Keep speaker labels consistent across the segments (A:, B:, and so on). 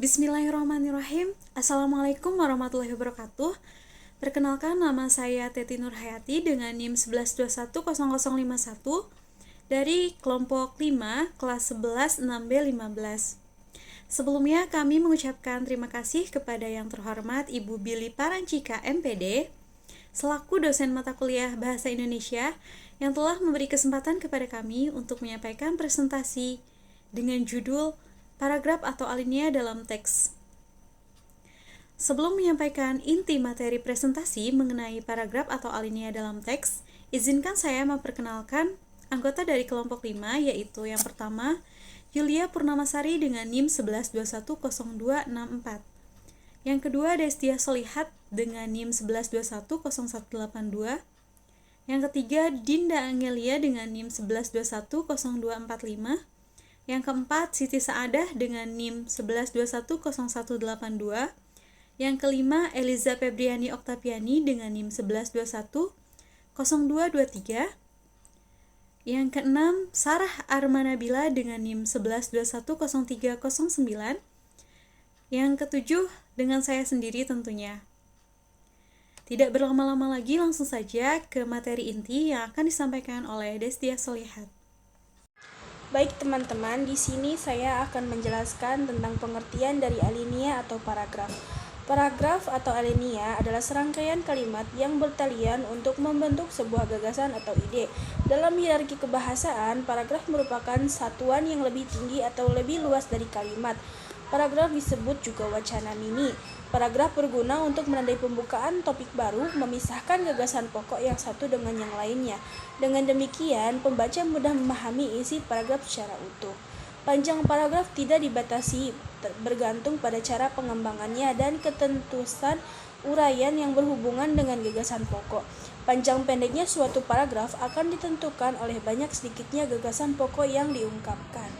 A: Bismillahirrahmanirrahim. Assalamualaikum warahmatullahi wabarakatuh. Perkenalkan, nama saya Teti Nurhayati dengan NIM 11210051 dari kelompok 5 kelas 11 6B15. Sebelumnya kami mengucapkan terima kasih kepada yang terhormat Ibu Billy Parancika MPD selaku dosen mata kuliah Bahasa Indonesia yang telah memberi kesempatan kepada kami untuk menyampaikan presentasi dengan judul paragraf atau alinea dalam teks. Sebelum menyampaikan inti materi presentasi mengenai paragraf atau alinea dalam teks, izinkan saya memperkenalkan anggota dari kelompok 5, yaitu yang pertama, Yulia Purnamasari dengan NIM 11210264. Yang kedua, Destia Solihat dengan NIM 11210182. Yang ketiga, Dinda Angelia dengan NIM 11210245. Yang keempat, Siti Saadah dengan NIM 11210182. Yang kelima, Eliza Febriani Oktaviani dengan NIM 11210223. Yang keenam, Sarah Armanabila dengan NIM 11210309. Yang ketujuh, dengan saya sendiri tentunya. Tidak berlama-lama lagi, langsung saja ke materi inti yang akan disampaikan oleh Destia Solihat.
B: Baik teman-teman, di sini saya akan menjelaskan tentang pengertian dari alinea atau paragraf. Paragraf atau alinea adalah serangkaian kalimat yang bertalian untuk membentuk sebuah gagasan atau ide. Dalam hierarki kebahasaan, paragraf merupakan satuan yang lebih tinggi atau lebih luas dari kalimat. Paragraf disebut juga wacana mini. Paragraf berguna untuk menandai pembukaan topik baru, memisahkan gagasan pokok yang satu dengan yang lainnya. Dengan demikian, pembaca mudah memahami isi paragraf secara utuh. Panjang paragraf tidak dibatasi, bergantung pada cara pengembangannya dan ketentuan uraian yang berhubungan dengan gagasan pokok. Panjang pendeknya suatu paragraf akan ditentukan oleh banyak sedikitnya gagasan pokok yang diungkapkan.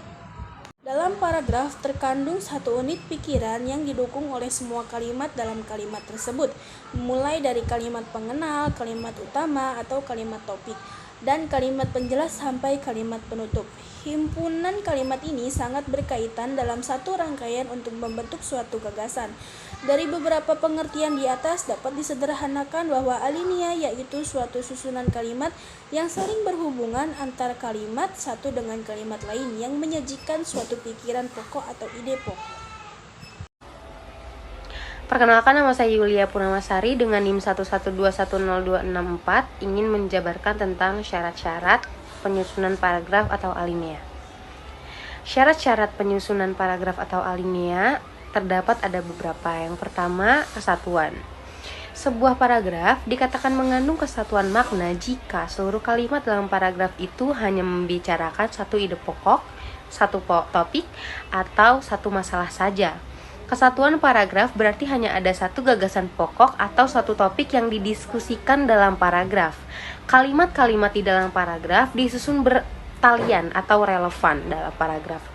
B: Dalam paragraf terkandung satu unit pikiran yang didukung oleh semua kalimat dalam kalimat tersebut, mulai dari kalimat pengenal, kalimat utama atau kalimat topik, dan kalimat penjelas sampai kalimat penutup. Himpunan kalimat ini sangat berkaitan dalam satu rangkaian untuk membentuk suatu gagasan. Dari beberapa pengertian di atas dapat disederhanakan bahwa alinea yaitu suatu susunan kalimat yang saling berhubungan antara kalimat satu dengan kalimat lain yang menyajikan suatu pikiran pokok atau ide pokok.
C: Perkenalkan, nama saya Yulia Purnamasari dengan NIM 11210264, ingin menjabarkan tentang syarat-syarat penyusunan paragraf atau alinea. Syarat-syarat penyusunan paragraf atau alinea terdapat ada beberapa. Yang pertama, kesatuan. Sebuah paragraf dikatakan mengandung kesatuan makna jika seluruh kalimat dalam paragraf itu hanya membicarakan satu ide pokok, satu topik, atau satu masalah saja. Kesatuan paragraf berarti hanya ada satu gagasan pokok atau satu topik yang didiskusikan dalam paragraf. Kalimat-kalimat di dalam paragraf disusun bertalian atau relevan dalam paragraf.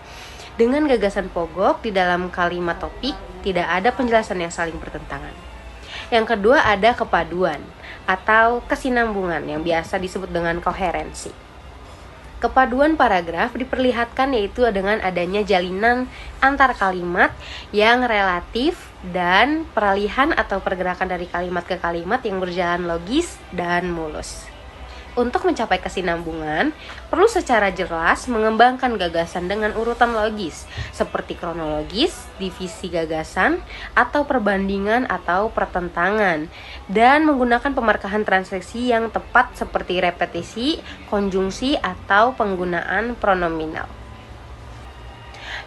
C: Dengan gagasan pokok di dalam kalimat topik, tidak ada penjelasan yang saling bertentangan. Yang kedua, ada kepaduan atau kesinambungan yang biasa disebut dengan koherensi. Kepaduan paragraf diperlihatkan yaitu dengan adanya jalinan antar kalimat yang relatif dan peralihan atau pergerakan dari kalimat ke kalimat yang berjalan logis dan mulus. Untuk mencapai kesinambungan, perlu secara jelas mengembangkan gagasan dengan urutan logis, seperti kronologis, divisi gagasan, atau perbandingan atau pertentangan, dan menggunakan pemarkahan translasi yang tepat seperti repetisi, konjungsi, atau penggunaan pronominal.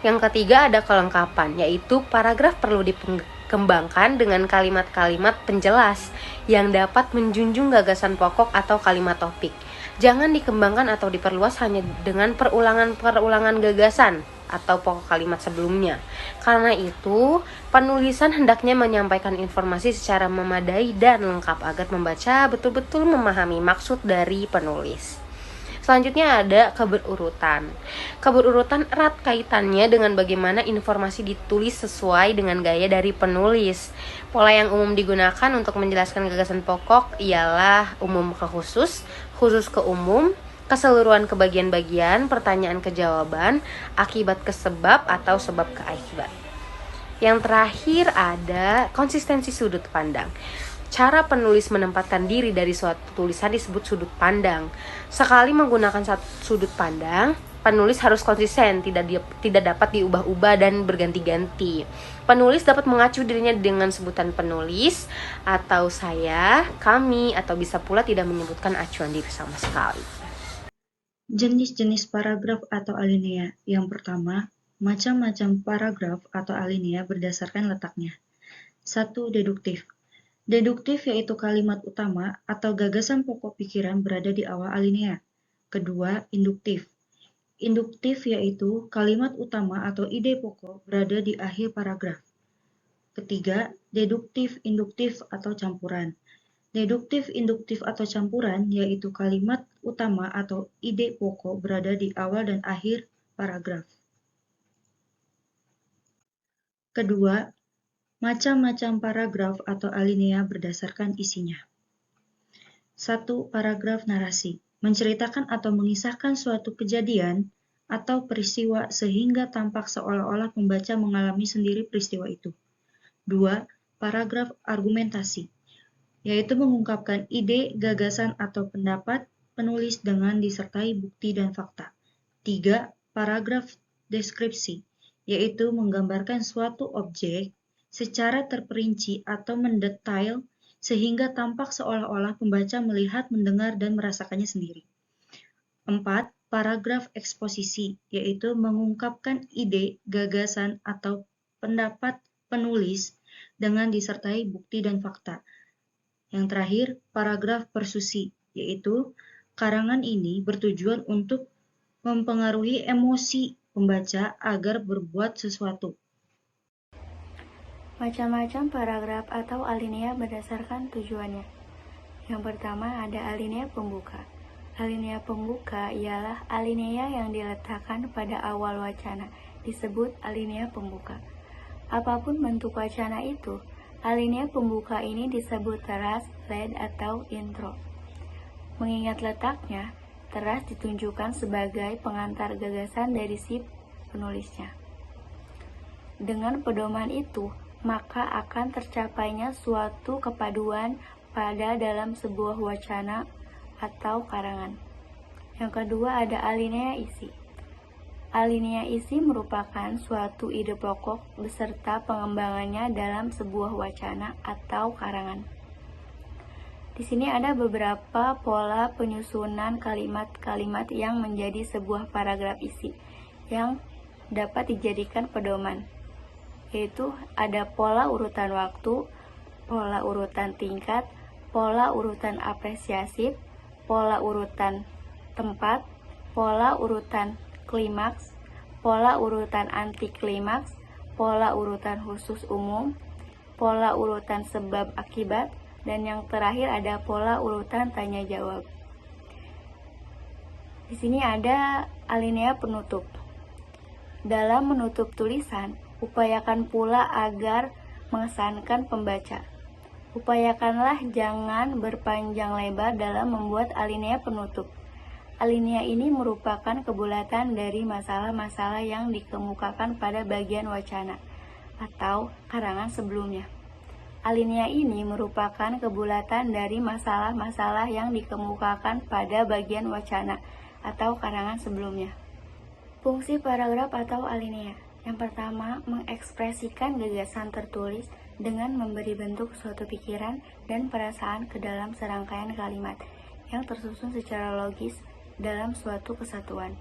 C: Yang ketiga ada kelengkapan, yaitu paragraf perlu dikembangkan dengan kalimat-kalimat penjelas yang dapat menjunjung gagasan pokok atau kalimat topik. Jangan dikembangkan atau diperluas hanya dengan perulangan gagasan atau pokok kalimat sebelumnya. Karena itu, penulisan hendaknya menyampaikan informasi secara memadai dan lengkap agar membaca betul-betul memahami maksud dari penulis. Selanjutnya ada keberurutan. Keberurutan erat kaitannya dengan bagaimana informasi ditulis sesuai dengan gaya dari penulis. Pola yang umum digunakan untuk menjelaskan gagasan pokok ialah umum ke khusus, khusus ke umum, keseluruhan ke bagian-bagian, pertanyaan ke jawaban, akibat ke sebab, atau sebab ke akibat. Yang terakhir ada konsistensi sudut pandang. Cara penulis menempatkan diri dari suatu tulisan disebut sudut pandang. Sekali menggunakan satu sudut pandang, penulis harus konsisten, tidak dapat diubah-ubah dan berganti-ganti. Penulis dapat mengacu dirinya dengan sebutan penulis, atau saya, kami, atau bisa pula tidak menyebutkan acuan diri sama sekali.
D: Jenis-jenis paragraf atau alinea. Yang pertama, macam-macam paragraf atau alinea berdasarkan letaknya. 1. Deduktif. Deduktif yaitu kalimat utama atau gagasan pokok pikiran berada di awal alinea. Kedua, induktif. Induktif yaitu kalimat utama atau ide pokok berada di akhir paragraf. Ketiga, deduktif, induktif atau campuran. Deduktif, induktif atau campuran yaitu kalimat utama atau ide pokok berada di awal dan akhir paragraf. Kedua, macam-macam paragraf atau alinea berdasarkan isinya. 1. Paragraf narasi, menceritakan atau mengisahkan suatu kejadian atau peristiwa sehingga tampak seolah-olah pembaca mengalami sendiri peristiwa itu. 2. Paragraf argumentasi, yaitu mengungkapkan ide, gagasan, atau pendapat penulis dengan disertai bukti dan fakta. 3. Paragraf deskripsi, yaitu menggambarkan suatu objek secara terperinci atau mendetail sehingga tampak seolah-olah pembaca melihat, mendengar, dan merasakannya sendiri. 4. Paragraf eksposisi, yaitu mengungkapkan ide, gagasan, atau pendapat penulis dengan disertai bukti dan fakta. Yang terakhir, paragraf persuasi, yaitu karangan ini bertujuan untuk mempengaruhi emosi pembaca agar berbuat sesuatu.
E: Macam-macam paragraf atau alinea berdasarkan tujuannya. Yang pertama ada alinea pembuka. Alinea pembuka ialah alinea yang diletakkan pada awal wacana, disebut alinea pembuka. Apapun bentuk wacana itu, alinea pembuka ini disebut teras, lead, atau intro. Mengingat letaknya, teras ditunjukkan sebagai pengantar gagasan dari si penulisnya. Dengan pedoman itu, maka akan tercapainya suatu kepaduan pada dalam sebuah wacana atau karangan. Yang kedua ada alinea isi. Alinea isi merupakan suatu ide pokok beserta pengembangannya dalam sebuah wacana atau karangan. Di sini ada beberapa pola penyusunan kalimat-kalimat yang menjadi sebuah paragraf isi yang dapat dijadikan pedoman, yaitu ada pola urutan waktu, pola urutan tingkat, pola urutan apresiasif, pola urutan tempat, pola urutan klimaks, pola urutan anti klimaks, pola urutan khusus umum, pola urutan sebab akibat, dan yang terakhir ada pola urutan tanya jawab. Di sini ada alinea penutup. Dalam menutup tulisan, upayakan pula agar mengesankan pembaca. Upayakanlah jangan berpanjang lebar dalam membuat alinea penutup. Alinea ini merupakan kebulatan dari masalah-masalah yang dikemukakan pada bagian wacana atau karangan sebelumnya. Alinea ini merupakan kebulatan dari masalah-masalah yang dikemukakan pada bagian wacana atau karangan sebelumnya. Fungsi paragraf atau alinea. Yang pertama, mengekspresikan gagasan tertulis dengan memberi bentuk suatu pikiran dan perasaan ke dalam serangkaian kalimat yang tersusun secara logis dalam suatu kesatuan.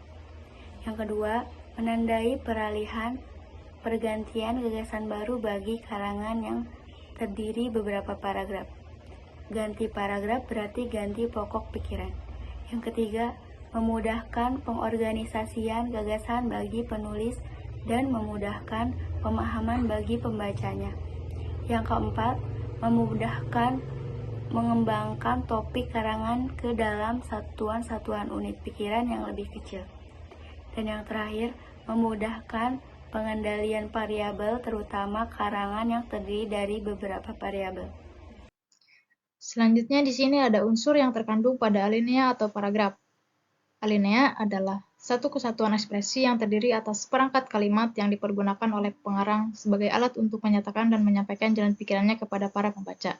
E: Yang kedua, menandai peralihan pergantian gagasan baru bagi karangan yang terdiri beberapa paragraf. Ganti paragraf berarti ganti pokok pikiran. Yang ketiga, memudahkan pengorganisasian gagasan bagi penulis dan memudahkan pemahaman bagi pembacanya. Yang keempat, memudahkan mengembangkan topik karangan ke dalam satuan-satuan unit pikiran yang lebih kecil. Dan yang terakhir, memudahkan pengendalian variabel terutama karangan yang terdiri dari beberapa variabel.
F: Selanjutnya di sini ada unsur yang terkandung pada alinea atau paragraf. Alinea adalah satu kesatuan ekspresi yang terdiri atas perangkat kalimat yang dipergunakan oleh pengarang sebagai alat untuk menyatakan dan menyampaikan jalan pikirannya kepada para pembaca.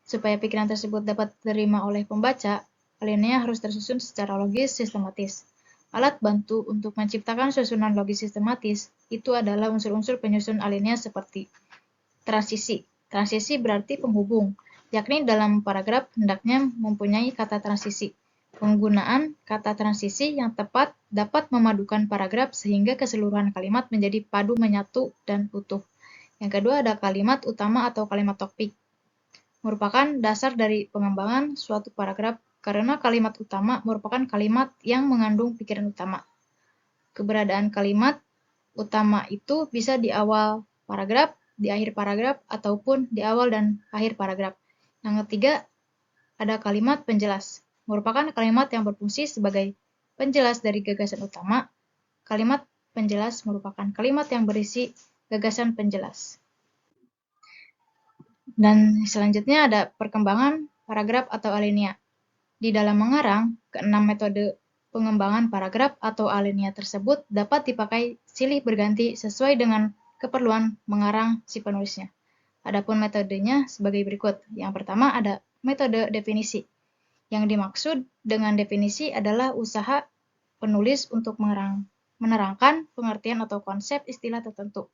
F: Supaya pikiran tersebut dapat diterima oleh pembaca, alinea harus tersusun secara logis sistematis. Alat bantu untuk menciptakan susunan logis sistematis itu adalah unsur-unsur penyusun alinea seperti transisi. Transisi berarti penghubung, yakni dalam paragraf hendaknya mempunyai kata transisi. Penggunaan kata transisi yang tepat dapat memadukan paragraf sehingga keseluruhan kalimat menjadi padu menyatu dan utuh. Yang kedua ada kalimat utama atau kalimat topik. Merupakan dasar dari pengembangan suatu paragraf karena kalimat utama merupakan kalimat yang mengandung pikiran utama. Keberadaan kalimat utama itu bisa di awal paragraf, di akhir paragraf, ataupun di awal dan akhir paragraf. Yang ketiga ada kalimat penjelas. Merupakan kalimat yang berfungsi sebagai penjelas dari gagasan utama. Kalimat penjelas merupakan kalimat yang berisi gagasan penjelas. Dan selanjutnya ada perkembangan paragraf atau alinea. Di dalam mengarang, keenam metode pengembangan paragraf atau alinea tersebut dapat dipakai silih berganti sesuai dengan keperluan mengarang si penulisnya. Adapun metodenya sebagai berikut. Yang pertama ada metode definisi. Yang dimaksud dengan definisi adalah usaha penulis untuk menerangkan pengertian atau konsep istilah tertentu.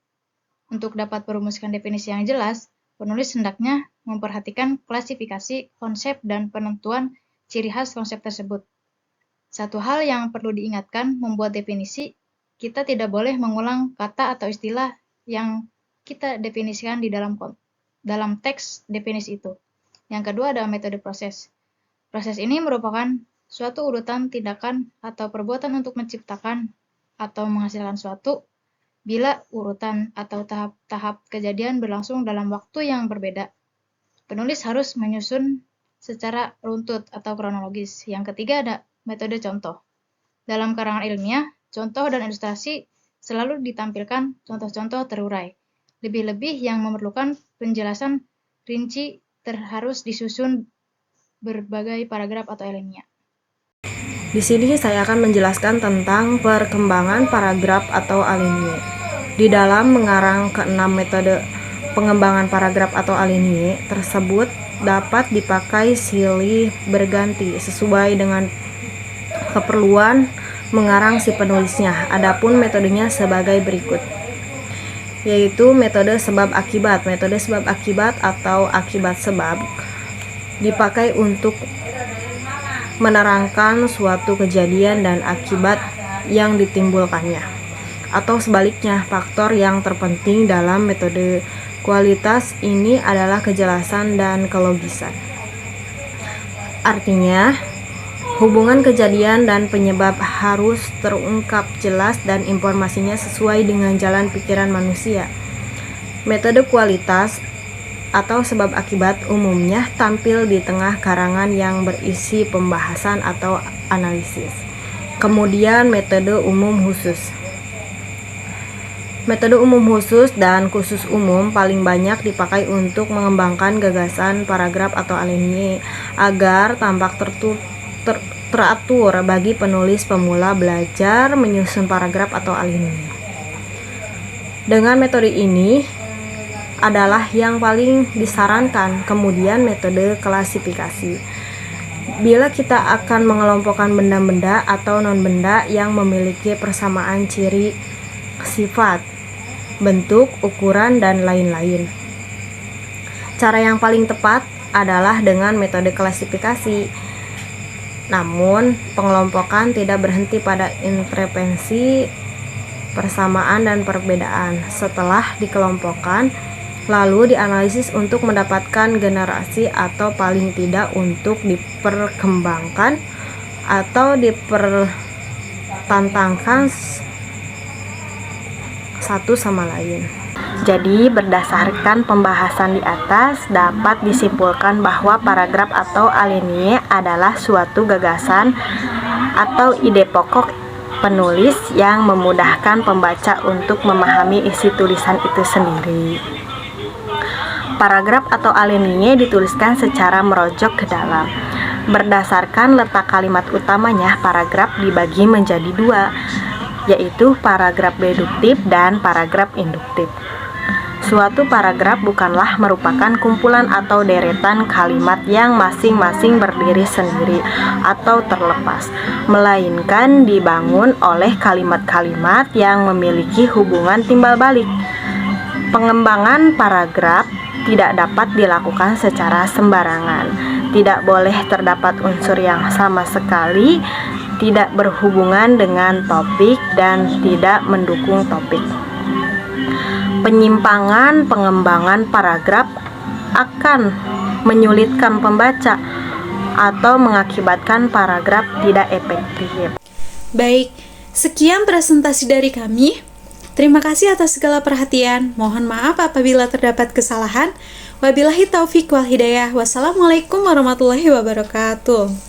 F: Untuk dapat merumuskan definisi yang jelas, penulis hendaknya memperhatikan klasifikasi konsep dan penentuan ciri khas konsep tersebut. Satu hal yang perlu diingatkan membuat definisi, kita tidak boleh mengulang kata atau istilah yang kita definisikan di dalam teks definisi itu. Yang kedua ada metode proses. Proses ini merupakan suatu urutan tindakan atau perbuatan untuk menciptakan atau menghasilkan suatu bila urutan atau tahap-tahap kejadian berlangsung dalam waktu yang berbeda. Penulis harus menyusun secara runtut atau kronologis. Yang ketiga ada metode contoh. Dalam karangan ilmiah, contoh dan ilustrasi selalu ditampilkan contoh-contoh terurai. Lebih-lebih yang memerlukan penjelasan rinci harus disusun berbagai paragraf atau alinea.
G: Di sini saya akan menjelaskan tentang perkembangan paragraf atau alinea. Di dalam mengarang keenam metode pengembangan paragraf atau alinea tersebut dapat dipakai silih berganti sesuai dengan keperluan mengarang si penulisnya. Adapun metodenya sebagai berikut, yaitu metode sebab akibat. Metode sebab akibat atau akibat sebab dipakai untuk menerangkan suatu kejadian dan akibat yang ditimbulkannya. Atau sebaliknya, faktor yang terpenting dalam metode kualitas ini adalah kejelasan dan kelogisan. Artinya, hubungan kejadian dan penyebab harus terungkap jelas dan informasinya sesuai dengan jalan pikiran manusia. Metode kualitas atau sebab akibat umumnya tampil di tengah karangan yang berisi pembahasan atau analisis. Kemudian metode umum khusus. Metode umum khusus dan khusus umum paling banyak dipakai untuk mengembangkan gagasan paragraf atau alinea agar tampak teratur bagi penulis pemula belajar menyusun paragraf atau alinea. Dengan metode ini adalah yang paling disarankan. Kemudian metode klasifikasi. Bila kita akan mengelompokkan benda-benda atau non-benda yang memiliki persamaan ciri, sifat, bentuk, ukuran, dan lain-lain. Cara yang paling tepat adalah dengan metode klasifikasi. Namun, pengelompokan tidak berhenti pada intervensi persamaan dan perbedaan. Setelah dikelompokkan, lalu dianalisis untuk mendapatkan generasi atau paling tidak untuk diperkembangkan atau dipertentangkan satu sama lain. Jadi berdasarkan pembahasan di atas dapat disimpulkan bahwa paragraf atau alinea adalah suatu gagasan atau ide pokok penulis yang memudahkan pembaca untuk memahami isi tulisan itu sendiri. Paragraf atau alinea dituliskan secara merojok ke dalam. Berdasarkan letak kalimat utamanya, paragraf dibagi menjadi dua, yaitu paragraf deduktif dan paragraf induktif. Suatu paragraf bukanlah merupakan kumpulan atau deretan kalimat yang masing-masing berdiri sendiri atau terlepas, melainkan dibangun oleh kalimat-kalimat yang memiliki hubungan timbal balik. Pengembangan paragraf tidak dapat dilakukan secara sembarangan. Tidak boleh terdapat unsur yang sama sekali tidak berhubungan dengan topik dan tidak mendukung topik. Penyimpangan pengembangan paragraf akan menyulitkan pembaca atau mengakibatkan paragraf tidak efektif.
A: Baik, sekian presentasi dari kami. Terima kasih atas segala perhatian. Mohon maaf apabila terdapat kesalahan. Wabillahi taufik wal hidayah. Wassalamualaikum warahmatullahi wabarakatuh.